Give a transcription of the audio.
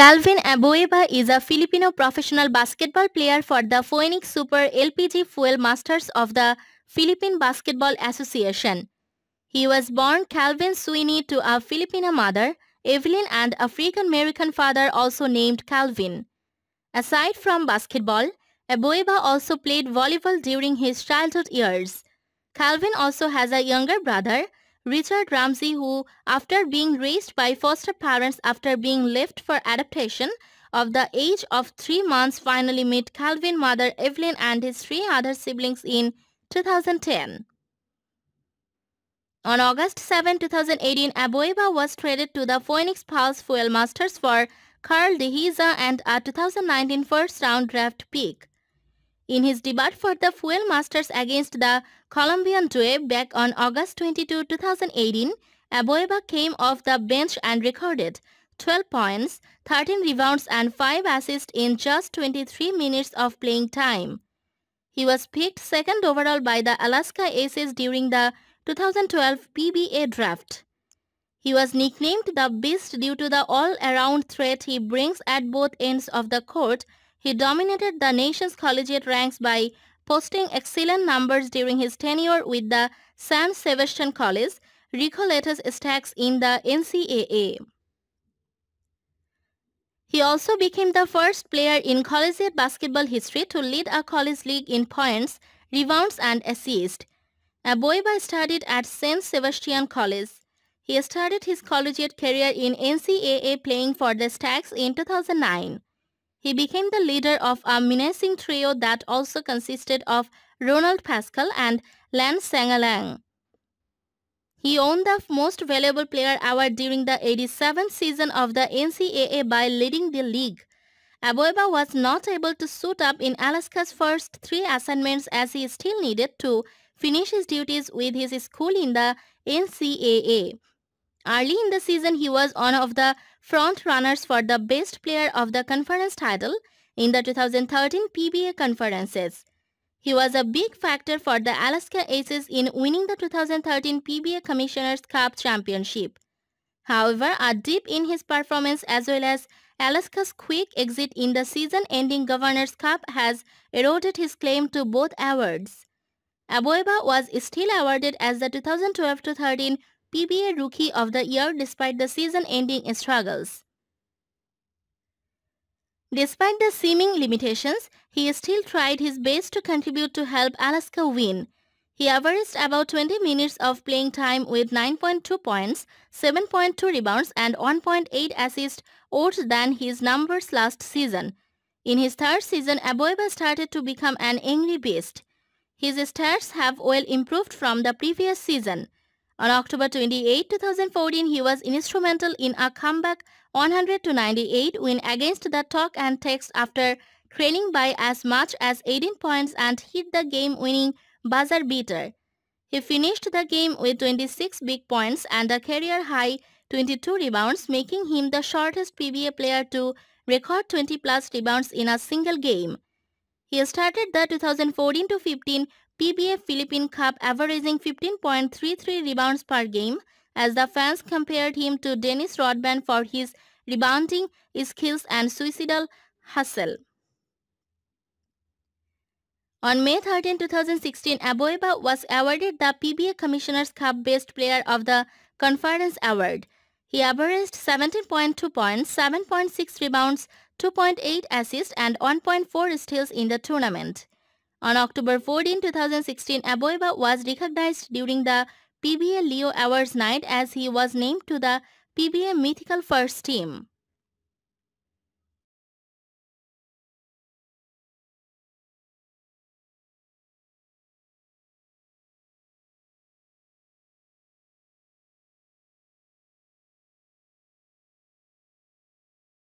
Calvin Abueva is a Filipino professional basketball player for the Phoenix Super LPG Fuel Masters of the Philippine Basketball Association. He was born Calvin Sweeney to a Filipino mother, Evelyn, and African-American father also named Calvin. Aside from basketball, Abueva also played volleyball during his childhood years. Calvin also has a younger brother, Richard Ramsey, who, after being raised by foster parents after being left for adoption of the age of 3 months, finally met Calvin's mother Evelyn and his 3 other siblings in 2010. On August 7, 2018, Abueva was traded to the Phoenix Pulse Fuel Masters for Carl DeHiza and a 2019 first-round draft pick. In his debut for the Fuel Masters against the Colombian duo back on August 22, 2018, Abueva came off the bench and recorded 12 points, 13 rebounds and 5 assists in just 23 minutes of playing time. He was picked second overall by the Alaska Aces during the 2012 PBA draft. He was nicknamed the Beast due to the all-around threat he brings at both ends of the court. He dominated the nation's collegiate ranks by posting excellent numbers during his tenure with the San Sebastian College, Recoletos stacks in the NCAA. He also became the first player in collegiate basketball history to lead a college league in points, rebounds, and assists. Abueva studied at San Sebastian College. He started his collegiate career in NCAA playing for the Stacks in 2009. He became the leader of a menacing trio that also consisted of Ronald Pascal and Lance Sangalang. He won the Most Valuable Player award during the 87th season of the NCAA by leading the league. Abueva was not able to suit up in Alaska's first 3 assignments as he still needed to finish his duties with his school in the NCAA. Early in the season, he was one of the front runners for the best player of the conference title in the 2013 PBA conferences. He was a big factor for the Alaska Aces in winning the 2013 PBA Commissioner's Cup Championship. However, a dip in his performance as well as Alaska's quick exit in the season-ending Governor's Cup has eroded his claim to both awards. Abueva was still awarded as the 2012-13 PBA Rookie of the Year despite the season-ending struggles. Despite the seeming limitations, he still tried his best to contribute to help Alaska win. He averaged about 20 minutes of playing time with 9.2 points, 7.2 rebounds and 1.8 assists worse than his numbers last season. In his third season, Abueva started to become an angry beast. His stats have well improved from the previous season. On October 28, 2014, he was instrumental in a comeback 100-98 win against the Talk and Text after trailing by as much as 18 points and hit the game-winning buzzer beater. He finished the game with 26 big points and a career-high 22 rebounds, making him the shortest PBA player to record 20-plus rebounds in a single game. He started the 2014-15 PBA Philippine Cup averaging 15.33 rebounds per game as the fans compared him to Dennis Rodman for his rebounding skills and suicidal hustle. On May 13, 2016, Abueva was awarded the PBA Commissioner's Cup Best Player of the Conference Award. He averaged 17.2 points, 7.6 rebounds, 2.8 assists and 1.4 steals in the tournament. On October 14, 2016, Abueva was recognized during the PBA Leo Awards night as he was named to the PBA Mythical First Team.